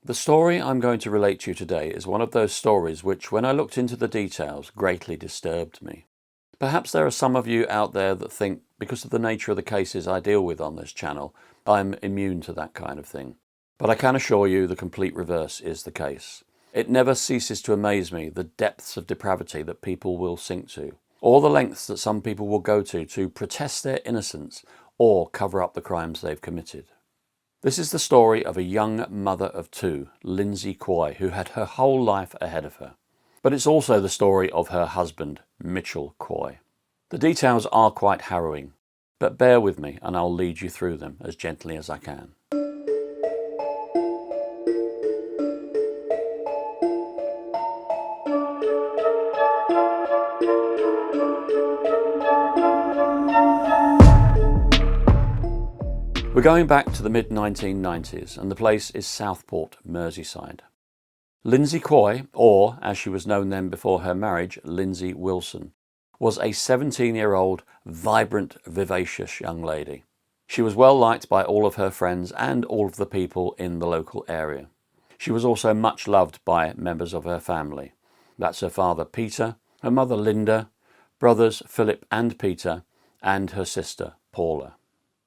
The story I'm going to relate to you today is one of those stories which, when I looked into the details, greatly disturbed me. Perhaps there are some of you out there that think, because of the nature of the cases I deal with on this channel, I'm immune to that kind of thing. But I can assure you the complete reverse is the case. It never ceases to amaze me the depths of depravity that people will sink to, or the lengths that some people will go to protest their innocence or cover up the crimes they've committed. This is the story of a young mother of two, Lynsey Quy, who had her whole life ahead of her. But it's also the story of her husband, Mitchell Quy. The details are quite harrowing, but bear with me and I'll lead you through them as gently as I can. We're going back to the mid-1990s and the place is Southport, Merseyside. Lynsey Quy, or as she was known then before her marriage, Lynsey Wilson, was a 17-year-old, vibrant, vivacious young lady. She was well liked by all of her friends and all of the people in the local area. She was also much loved by members of her family. That's her father Peter, her mother Linda, brothers Philip and Peter, and her sister Paula.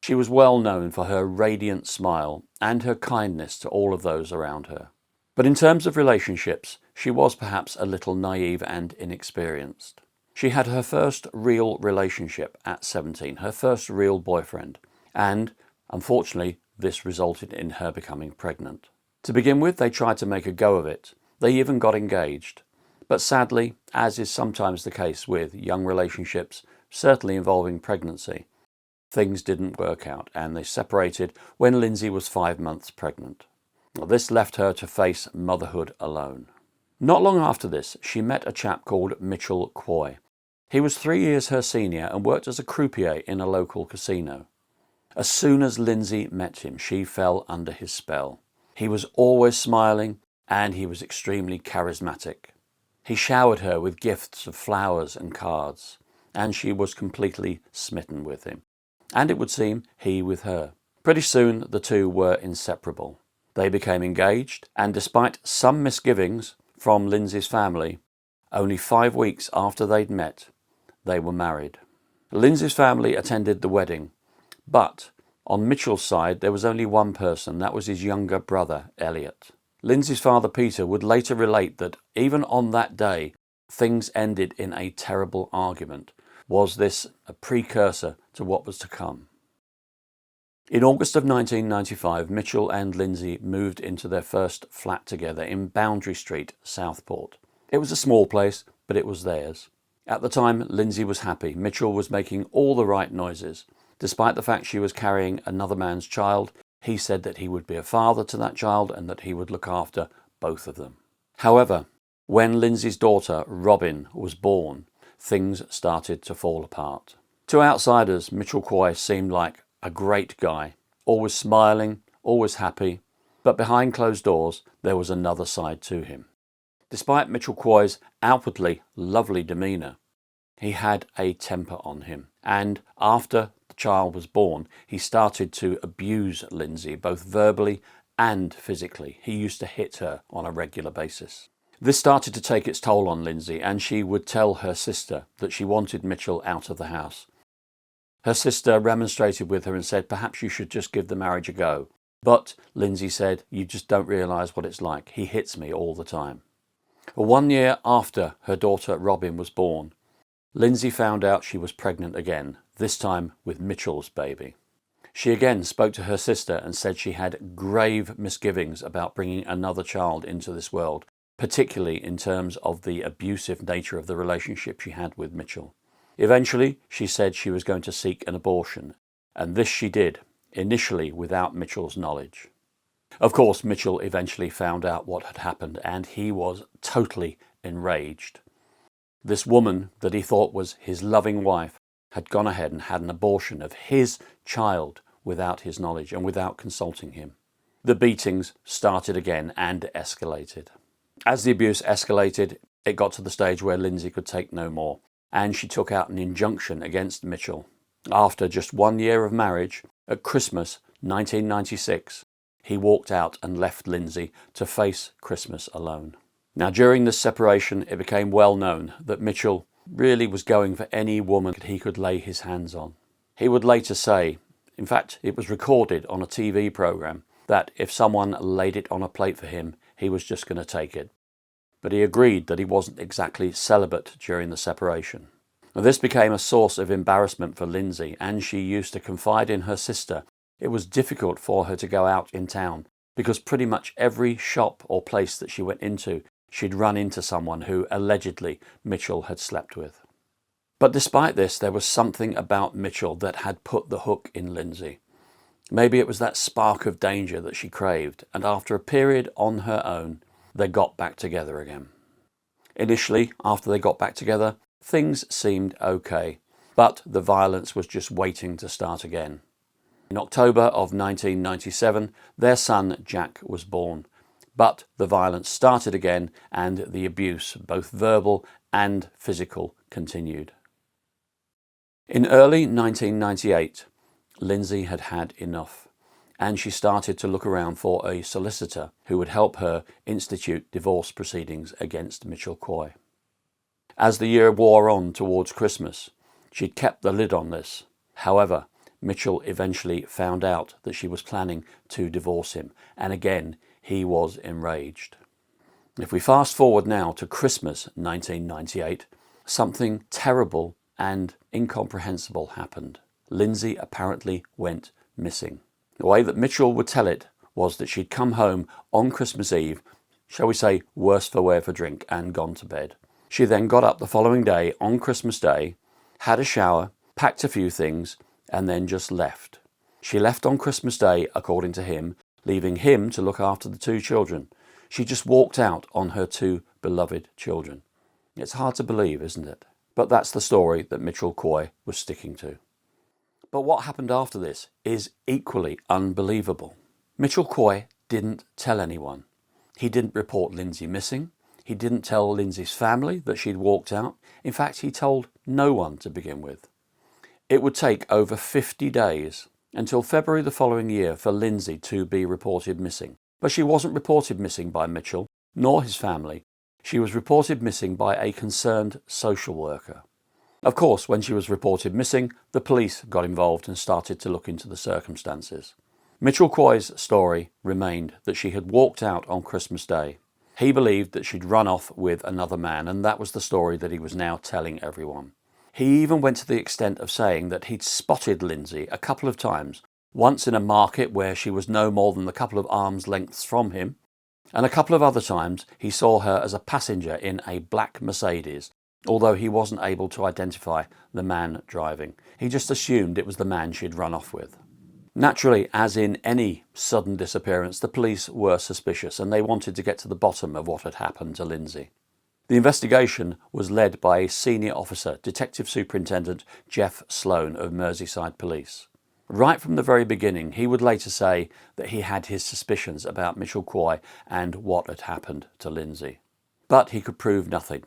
She was well known for her radiant smile and her kindness to all of those around her. But in terms of relationships, she was perhaps a little naive and inexperienced. She had her first real relationship at 17, her first real boyfriend, and unfortunately this resulted in her becoming pregnant. To begin with, they tried to make a go of it. They even got engaged. But sadly, as is sometimes the case with young relationships, certainly involving pregnancy, things didn't work out and they separated when Lynsey was 5 months pregnant. This left her to face motherhood alone. Not long after this, she met a chap called Mitchell Quy. He was 3 years her senior and worked as a croupier in a local casino. As soon as Lynsey met him, she fell under his spell. He was always smiling and he was extremely charismatic. He showered her with gifts of flowers and cards, and she was completely smitten with him. And it would seem he with her. Pretty soon the two were inseparable. They became engaged, and despite some misgivings from Lynsey's family, only 5 weeks after they'd met, they were married. Lynsey's family attended the wedding, but on Mitchell's side there was only one person, that was his younger brother, Elliot. Lynsey's father, Peter, would later relate that even on that day, things ended in a terrible argument. Was this a precursor to what was to come? In August of 1995, Mitchell and Lynsey moved into their first flat together in Boundary Street, Southport. It was a small place, but it was theirs. At the time, Lynsey was happy. Mitchell was making all the right noises. Despite the fact she was carrying another man's child, he said that he would be a father to that child and that he would look after both of them. However, when Lynsey's daughter, Robin, was born, things started to fall apart. To outsiders, Mitchell Quy seemed like a great guy, always smiling, always happy, but behind closed doors there was another side to him. Despite Mitchell Quy outwardly lovely demeanour, he had a temper on him, and after the child was born, he started to abuse Lynsey, both verbally and physically. He used to hit her on a regular basis. This started to take its toll on Lynsey, and she would tell her sister that she wanted Mitchell out of the house. Her sister remonstrated with her and said, perhaps you should just give the marriage a go. But Lynsey said, you just don't realise what it's like. He hits me all the time. 1 year after her daughter Robin was born, Lynsey found out she was pregnant again, this time with Mitchell's baby. She again spoke to her sister and said she had grave misgivings about bringing another child into this world, particularly in terms of the abusive nature of the relationship she had with Mitchell. Eventually, she said she was going to seek an abortion, and this she did, initially without Mitchell's knowledge. Of course, Mitchell eventually found out what had happened, and he was totally enraged. This woman that he thought was his loving wife had gone ahead and had an abortion of his child without his knowledge and without consulting him. The beatings started again and escalated. As the abuse escalated, it got to the stage where Lynsey could take no more, and she took out an injunction against Mitchell. After just 1 year of marriage, at Christmas 1996, he walked out and left Lynsey to face Christmas alone. Now, during this separation, it became well known that Mitchell really was going for any woman he could lay his hands on. He would later say, in fact, it was recorded on a TV program, that if someone laid it on a plate for him, he was just going to take it. But he agreed that he wasn't exactly celibate during the separation. Now, this became a source of embarrassment for Lynsey, and she used to confide in her sister it was difficult for her to go out in town because pretty much every shop or place that she went into, she'd run into someone who allegedly Mitchell had slept with. But despite this, there was something about Mitchell that had put the hook in Lynsey. Maybe it was that spark of danger that she craved, and after a period on her own, they got back together again. Initially, after they got back together, things seemed okay, but the violence was just waiting to start again. In October of 1997, their son Jack was born, but the violence started again and the abuse, both verbal and physical, continued. In early 1998, Lynsey had had enough, and she started to look around for a solicitor who would help her institute divorce proceedings against Mitchell Quy. As the year wore on towards Christmas, she'd kept the lid on this. However, Mitchell eventually found out that she was planning to divorce him, and again he was enraged. If we fast forward now to Christmas 1998, something terrible and incomprehensible happened. Lynsey apparently went missing. The way that Mitchell would tell it was that she'd come home on Christmas Eve, shall we say worse for wear for drink, and gone to bed. She then got up the following day on Christmas Day, had a shower, packed a few things, and then just left. She left on Christmas Day, according to him, leaving him to look after the two children. She just walked out on her two beloved children. It's hard to believe, isn't it? But that's the story that Mitchell Quy was sticking to. But what happened after this is equally unbelievable. Mitchell Quy didn't tell anyone. He didn't report Lynsey missing. He didn't tell Lynsey's family that she'd walked out. In fact, he told no one to begin with. It would take over 50 days until February the following year for Lynsey to be reported missing. But she wasn't reported missing by Mitchell, nor his family. She was reported missing by a concerned social worker. Of course, when she was reported missing, the police got involved and started to look into the circumstances. Mitchell Quy story remained that she had walked out on Christmas Day. He believed that she'd run off with another man, and that was the story that he was now telling everyone. He even went to the extent of saying that he'd spotted Lynsey a couple of times, once in a market where she was no more than a couple of arms' lengths from him, and a couple of other times he saw her as a passenger in a black Mercedes, although he wasn't able to identify the man driving. He just assumed it was the man she'd run off with. Naturally, as in any sudden disappearance, the police were suspicious and they wanted to get to the bottom of what had happened to Lynsey. The investigation was led by a senior officer, Detective Superintendent Jeff Sloan of Merseyside Police. Right from the very beginning, he would later say that he had his suspicions about Mitchell Quy and what had happened to Lynsey. But he could prove nothing.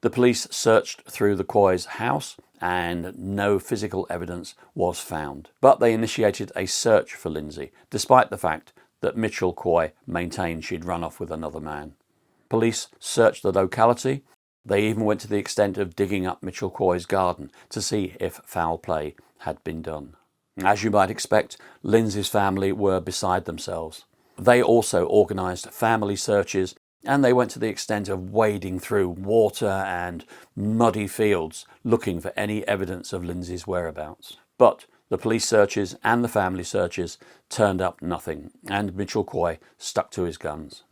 The police searched through the Quys' house and no physical evidence was found. But they initiated a search for Lynsey, despite the fact that Mitchell Quy maintained she'd run off with another man. Police searched the locality. They even went to the extent of digging up Mitchell Quy' garden to see if foul play had been done. As you might expect, Lynsey's family were beside themselves. They also organised family searches, and they went to the extent of wading through water and muddy fields looking for any evidence of Lynsey's whereabouts. But the police searches and the family searches turned up nothing, and Mitchell Quy stuck to his guns.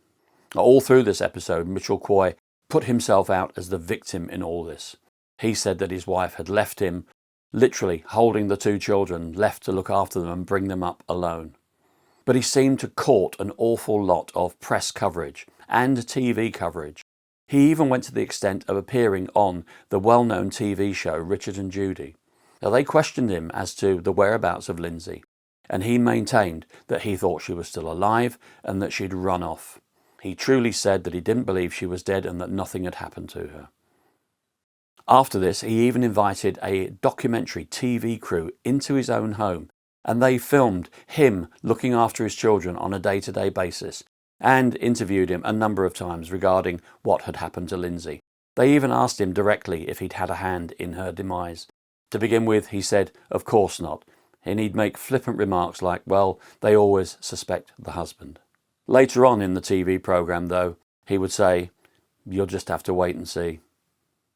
All through this episode, Mitchell Quy put himself out as the victim in all this. He said that his wife had left him, literally holding the two children, left to look after them and bring them up alone. But he seemed to court an awful lot of press coverage and TV coverage. He even went to the extent of appearing on the well-known TV show Richard and Judy. Now, they questioned him as to the whereabouts of Lynsey, and he maintained that he thought she was still alive and that she'd run off. He truly said that he didn't believe she was dead and that nothing had happened to her. After this, he even invited a documentary TV crew into his own home and they filmed him looking after his children on a day-to-day basis and interviewed him a number of times regarding what had happened to Lynsey. They even asked him directly if he'd had a hand in her demise. To begin with, he said, of course not, and he'd make flippant remarks like, well, they always suspect the husband. Later on in the TV programme, though, he would say, you'll just have to wait and see.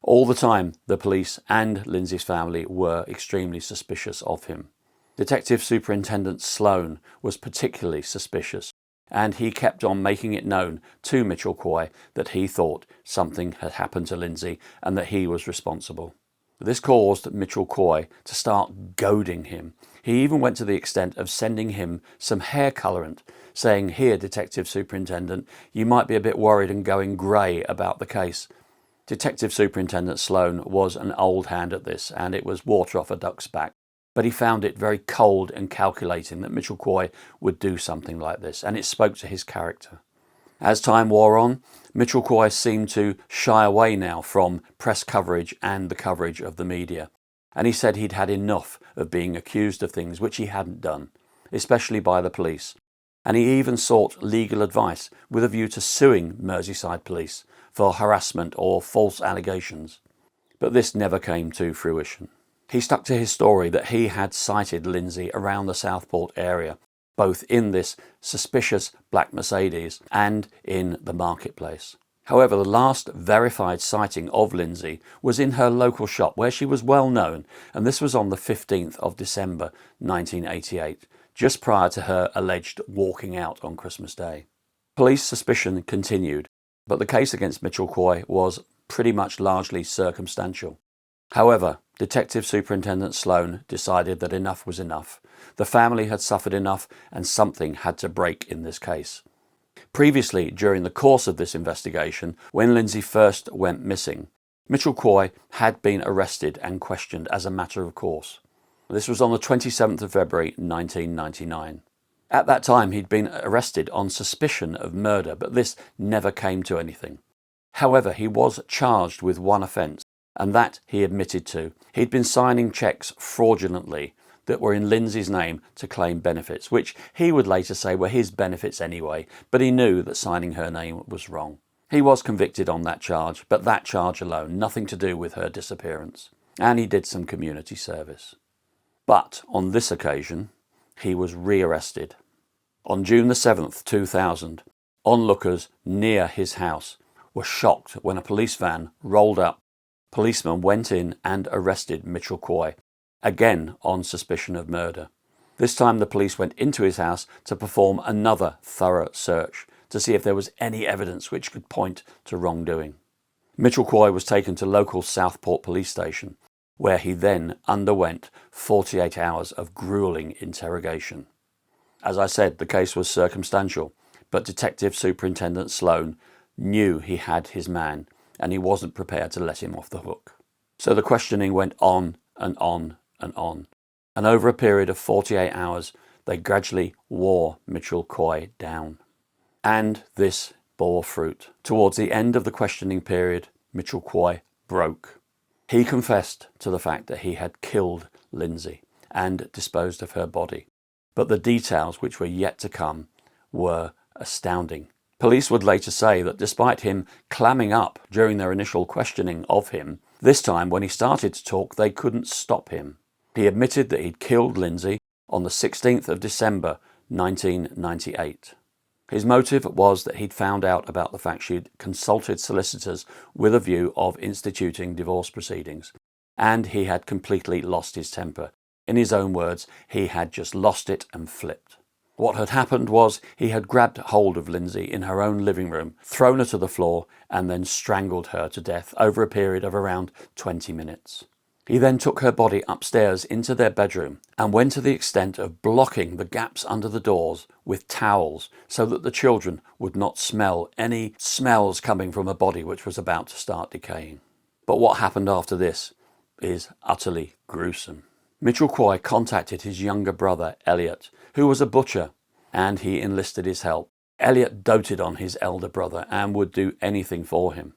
All the time, the police and Lynsey's family were extremely suspicious of him. Detective Superintendent Sloan was particularly suspicious, and he kept on making it known to Mitchell Quy that he thought something had happened to Lynsey and that he was responsible. This caused Mitchell Quy to start goading him. He even went to the extent of sending him some hair colourant, saying, here, Detective Superintendent, you might be a bit worried and going grey about the case. Detective Superintendent Sloan was an old hand at this, and it was water off a duck's back. But he found it very cold and calculating that Mitchell Quy would do something like this, and it spoke to his character. As time wore on, Mitchell Quy seemed to shy away now from press coverage and the coverage of the media, and he said he'd had enough of being accused of things which he hadn't done, especially by the police, and he even sought legal advice with a view to suing Merseyside police for harassment or false allegations. But this never came to fruition. He stuck to his story that he had sighted Lynsey around the Southport area, both in this suspicious black Mercedes and in the marketplace. However, the last verified sighting of Lynsey was in her local shop where she was well known, and this was on the 15th of December 1988, just prior to her alleged walking out on Christmas Day. Police suspicion continued, but the case against Mitchell Quy was pretty much largely circumstantial. However, Detective Superintendent Sloan decided that enough was enough. The family had suffered enough and something had to break in this case. Previously, during the course of this investigation, when Lynsey first went missing, Mitchell Quy had been arrested and questioned as a matter of course. This was on the 27th of February 1999. At that time, he'd been arrested on suspicion of murder, but this never came to anything. However, he was charged with one offence, and that he admitted to. He'd been signing cheques fraudulently that were in Lynsey's name to claim benefits, which he would later say were his benefits anyway, but he knew that signing her name was wrong. He was convicted on that charge, but that charge alone, nothing to do with her disappearance. And he did some community service. But on this occasion, he was rearrested. On June the 7th, 2000, onlookers near his house were shocked when a police van rolled up. Policemen went in and arrested Mitchell Quy, again on suspicion of murder. This time the police went into his house to perform another thorough search to see if there was any evidence which could point to wrongdoing. Mitchell Quy was taken to local Southport police station, where he then underwent 48 hours of gruelling interrogation. As I said, the case was circumstantial, but Detective Superintendent Sloan knew he had his man, and he wasn't prepared to let him off the hook. So the questioning went on and on and on, and over a period of 48 hours, they gradually wore Mitchell Quy down. And this bore fruit. Towards the end of the questioning period, Mitchell Quy broke. He confessed to the fact that he had killed Lynsey and disposed of her body, but the details which were yet to come were astounding. Police would later say that despite him clamming up during their initial questioning of him, this time when he started to talk they couldn't stop him. He admitted that he'd killed Lynsey on the 16th of December 1998. His motive was that he'd found out about the fact she'd consulted solicitors with a view of instituting divorce proceedings, and he had completely lost his temper. In his own words, he had just lost it and flipped. What had happened was he had grabbed hold of Lynsey in her own living room, thrown her to the floor, and then strangled her to death over a period of around 20 minutes. He then took her body upstairs into their bedroom and went to the extent of blocking the gaps under the doors with towels so that the children would not smell any smells coming from a body which was about to start decaying. But what happened after this is utterly gruesome. Mitchell Quy contacted his younger brother, Elliot, who was a butcher, and he enlisted his help. Elliot doted on his elder brother and would do anything for him,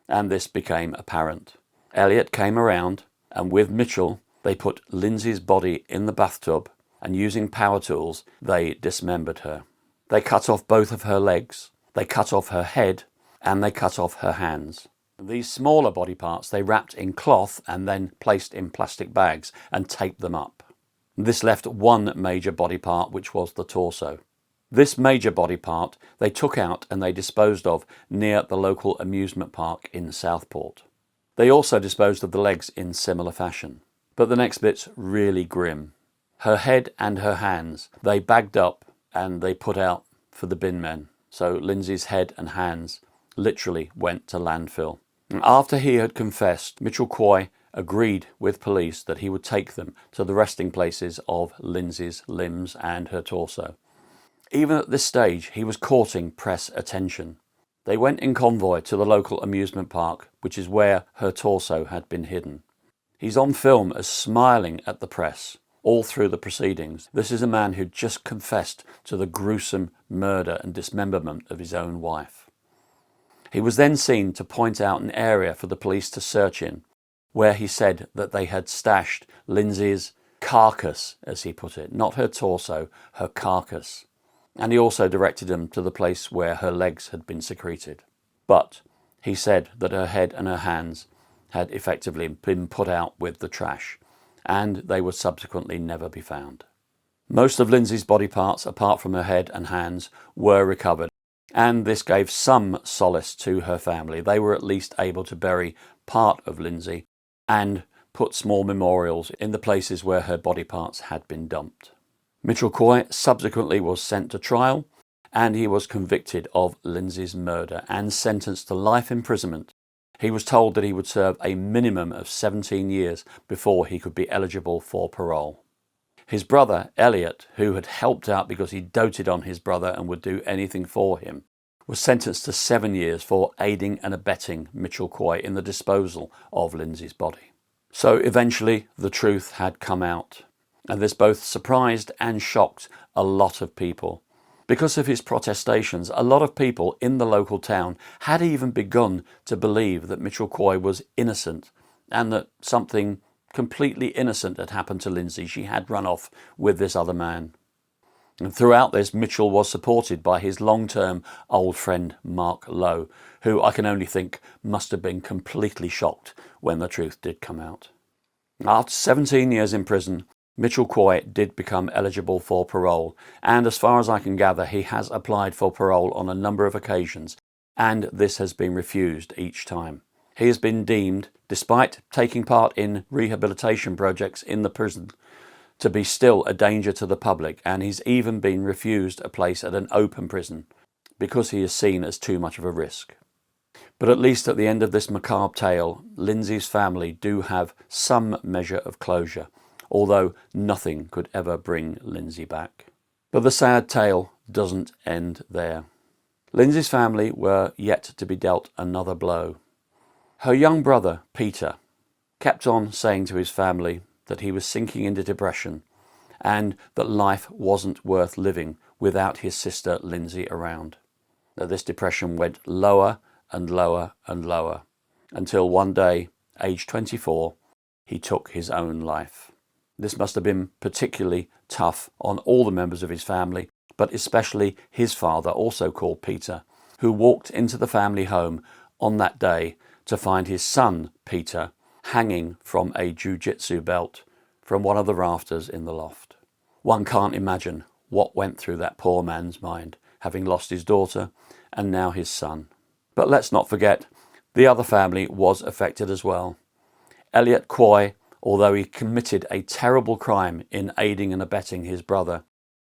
and this became apparent. Elliot came around, and with Mitchell, they put Lynsey's body in the bathtub and using power tools, they dismembered her. They cut off both of her legs, they cut off her head, and they cut off her hands. These smaller body parts they wrapped in cloth and then placed in plastic bags and taped them up. This left one major body part, which was the torso. This major body part they took out and they disposed of near the local amusement park in Southport. They also disposed of the legs in similar fashion. But the next bit's really grim. Her head and her hands they bagged up and they put out for the bin men. So Lynsey's head and hands literally went to landfill. And after he had confessed, Mitchell Quy agreed with police that he would take them to the resting places of Lynsey's limbs and her torso. Even at this stage, he was courting press attention. They went in convoy to the local amusement park, which is where her torso had been hidden. He's on film as smiling at the press all through the proceedings. This is a man who just confessed to the gruesome murder and dismemberment of his own wife. He was then seen to point out an area for the police to search in, where he said that they had stashed Lynsey's carcass, as he put it, not her torso, her carcass. And he also directed them to the place where her legs had been secreted. But he said that her head and her hands had effectively been put out with the trash, and they would subsequently never be found. Most of Lynsey's body parts, apart from her head and hands, were recovered, and this gave some solace to her family. They were at least able to bury part of Lynsey and put small memorials in the places where her body parts had been dumped. Mitchell Quy subsequently was sent to trial, and he was convicted of Lynsey's murder and sentenced to life imprisonment. He was told that he would serve a minimum of 17 years before he could be eligible for parole. His brother, Elliot, who had helped out because he doted on his brother and would do anything for him, was sentenced to 7 years for aiding and abetting Mitchell Quy in the disposal of Lynsey's body. So eventually the truth had come out, and this both surprised and shocked a lot of people. Because of his protestations, a lot of people in the local town had even begun to believe that Mitchell Quy was innocent and that something completely innocent had happened to Lynsey. She had run off with this other man. And throughout this, Mitchell was supported by his long-term old friend Mark Lowe, who I can only think must have been completely shocked when the truth did come out. After 17 years in prison, Mitchell Quy did become eligible for parole, and as far as I can gather, he has applied for parole on a number of occasions, and this has been refused each time. He has been deemed, despite taking part in rehabilitation projects in the prison, to be still a danger to the public, and he's even been refused a place at an open prison because he is seen as too much of a risk. But at least at the end of this macabre tale, Lynsey's family do have some measure of closure, although nothing could ever bring Lynsey back. But the sad tale doesn't end there. Lynsey's family were yet to be dealt another blow. Her young brother, Peter, kept on saying to his family that he was sinking into depression and that life wasn't worth living without his sister Lynsey around. That this depression went lower and lower and lower until one day, aged 24, he took his own life. This must have been particularly tough on all the members of his family, but especially his father, also called Peter, who walked into the family home on that day to find his son, Peter, hanging from a jiu-jitsu belt from one of the rafters in the loft. One can't imagine what went through that poor man's mind, having lost his daughter and now his son. But let's not forget, the other family was affected as well. Elliot Quy, although he committed a terrible crime in aiding and abetting his brother,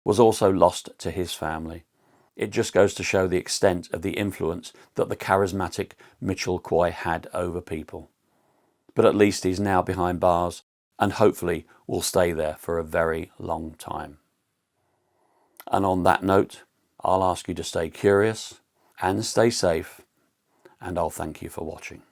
was also lost to his family. It just goes to show the extent of the influence that the charismatic Mitchell Quy had over people. But at least he's now behind bars and hopefully will stay there for a very long time. And on that note, I'll ask you to stay curious and stay safe, and I'll thank you for watching.